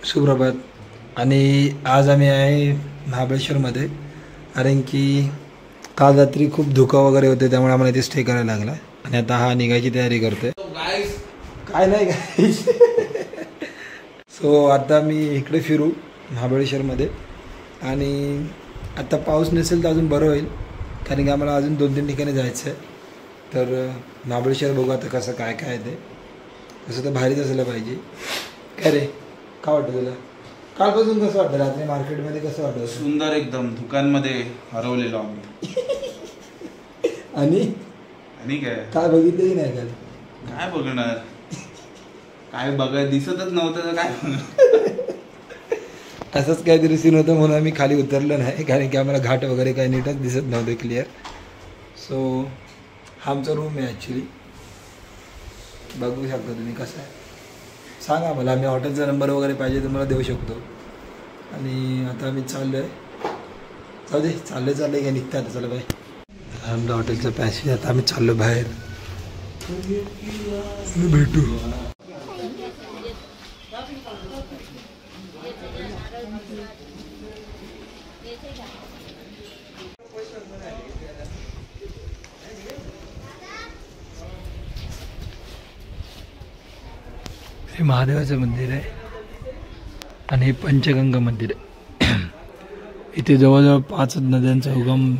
सुप्रभात। आणि आज आम्ही आहे महाबळेश्वरमध्ये, कारण की काल रात्री खूप धुकं वगैरे होते, त्यामुळे आम्हाला इथे स्टे करायला लागला आणि आता हा निघायची तयारी करतोय। काय नाही काय सो आता मी इकडे फिरू महाबळेश्वरमध्ये, आणि आता पाऊस नसेल तर अजून बरं होईल, कारण की आम्हाला अजून 2-3 ठिकाणी जायचं आहे। तर महाबळेश्वर बघू आता कसं काय काय ते, कसं तर भारीच असायला पाहिजे। काय रे, काय वाटतं तुला? कालपासून कसं वाटतं? रात्री मार्केटमध्ये कसं वाटतं? सुंदर एकदम। दुकानमध्ये हरवलेलो आम्ही आणि काय बघितलं की नाही? काल काय बघणार, काय बघाय दिसतच नव्हतं तर काय बघणार असंच काहीतरी सीन होतं, म्हणून आम्ही खाली उतरलं नाही, कारण की आम्हाला घाट वगैरे काही नीटच दिसत नव्हतं क्लिअर। सो हा आमचा रूम आहे ॲक्च्युली, बघू शकता तुम्ही कसं आहे। सांगा मला, आम्ही हॉटेलचा नंबर वगैरे पाहिजे तर मला देऊ शकतो। आणि आता आम्ही चाललो आहे, जाऊ दे चालले काय निघता आता, चला बाय। आमचं हॉटेलचं पॅसेज, आता आम्ही चाललो बाहेर, भेटू। हे महादेवाचं मंदिर आहे आणि हे पंचगंगा मंदिर आहे। इथे जवळजवळ 5 नद्यांचा उगम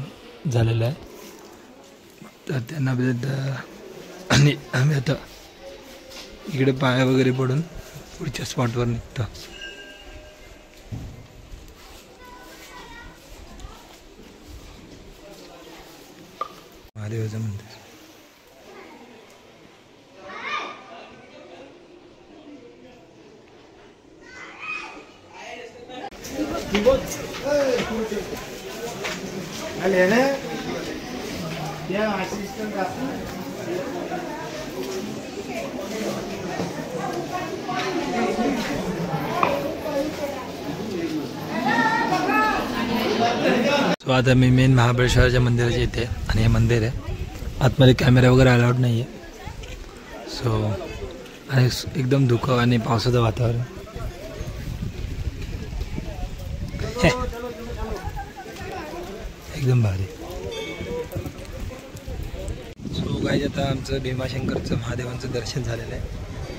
झालेला आहे, तर त्यांना आणि आम्ही आता इकडे पाया वगैरे पडून पुढच्या स्पॉटवर निघतो। महादेवाचं मंदिर तो आता मी मेन महाबळेश्वराच्या मंदिराच्या इथे, आणि हे मंदिर आहे, आतमध्ये कॅमेरा वगैरे अलाउड नाही आहे। सो आणि एकदम धुकं आणि पावसाचं वातावरण, एकदम भारी। सो गाईज, आता आमचं भीमाशंकरचं महादेवांचं दर्शन झालेलं आहे,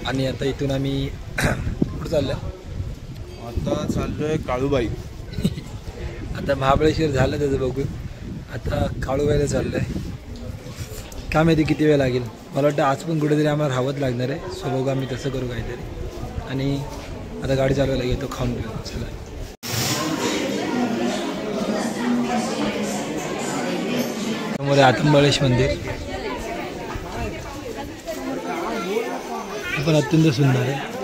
आणि आता इथून आम्ही कुठं चाललो? आता चाललोय काळूबाई। आता महाबळेश्वर झालं त्याचं बघून, आता काळूबाईला चाललो आहे। काय माहिती किती वेळ लागेल, मला वाटतं आज पण कुठेतरी आम्हाला राहावंच लागणार आहे। सो बघू आम्ही तसं करू काहीतरी, आणि आता गाडी चालवायला घेतो, खाऊन घेऊ, चला। समोर आतंबळेश मंदिर, पण अत्यंत सुंदर आहे।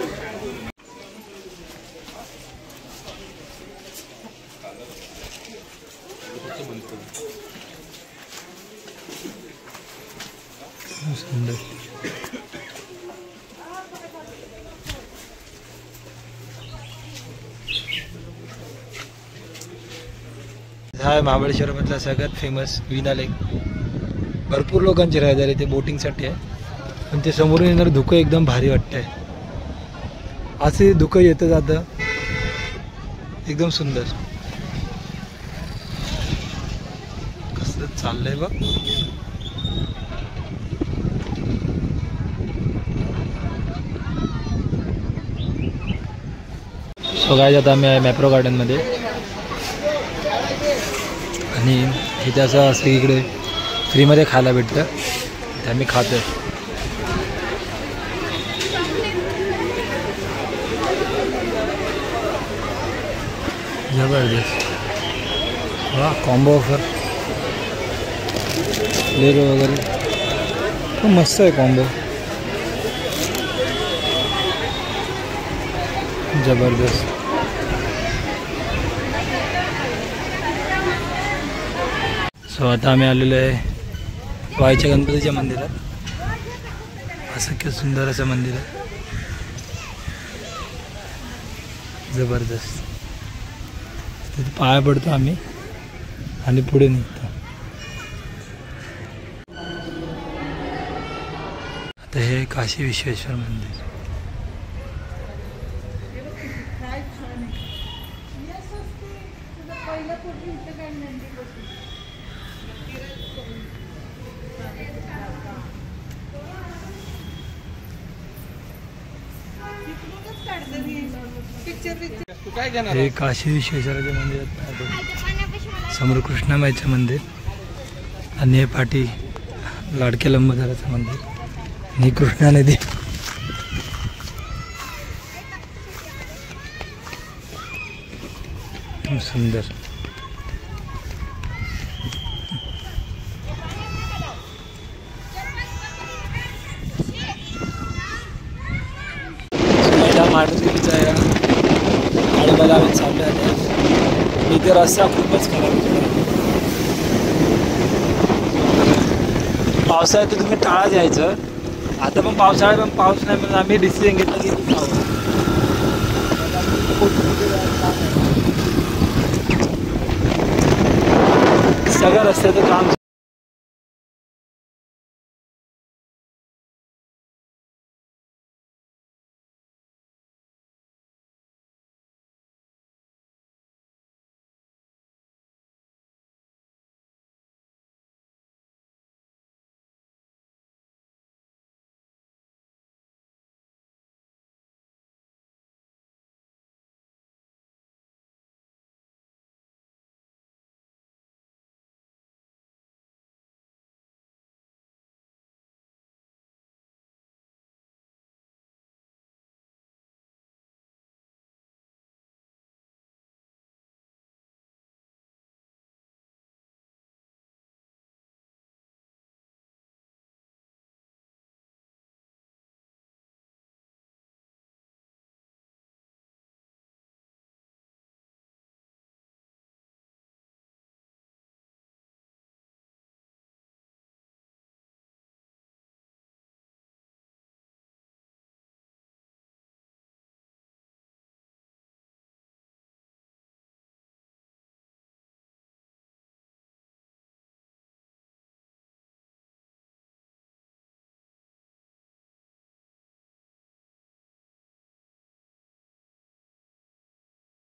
सुंदर हा आहे महाबळेश्वरमधला सगळ्यात फेमस विना लेक। भरपूर लोकांची रहदारी ते बोटिंगसाठी आहे, पण ते समोरून येणार धुकं एकदम भारी वाटतंय, असे धुकं येतं जातं, एकदम सुंदर। कसं चाललंय बघ। सो गाईज, आता आम्ही आहे मॅप्रो गार्डनमध्ये, आणि इथे असं इकडे फ्रीमध्ये खायला भेटतं, ते आम्ही खातोय। जबरदस्त, वा कॉम्बो ऑफर लेरो वगैरे, खूप मस्त आहे कॉम्बो, जबरदस्त। सो आता आम्ही आलेलो आहे वाईच्या गणपतीच्या मंदिरात, असं किती सुंदर असं मंदिर आहे, जबरदस्त। तिथे पाया पडतो आम्ही आणि पुढे निघतो। आता हे काशी विश्वेश्वर मंदिर, हे काशी विश्वेश्वराचे मंदिर आहे. समोर कृष्णामाईचं मंदिर आणि हे पाठी लाडक्या लंबोदराचं मंदिर आणि कृष्णा नदी. एकदम सुंदर. मारुतीचा गाडी बघावे चालले आहे. इथे रस्ता खूपच खराब आहे. पावसाळ्यात तर तुम्ही टाळा जायचं. आता पण पावसाळ्यात पण पाऊस नाही म्हणून आम्ही डिसिजन घेतलं की सगळ्या रस्त्याचं काम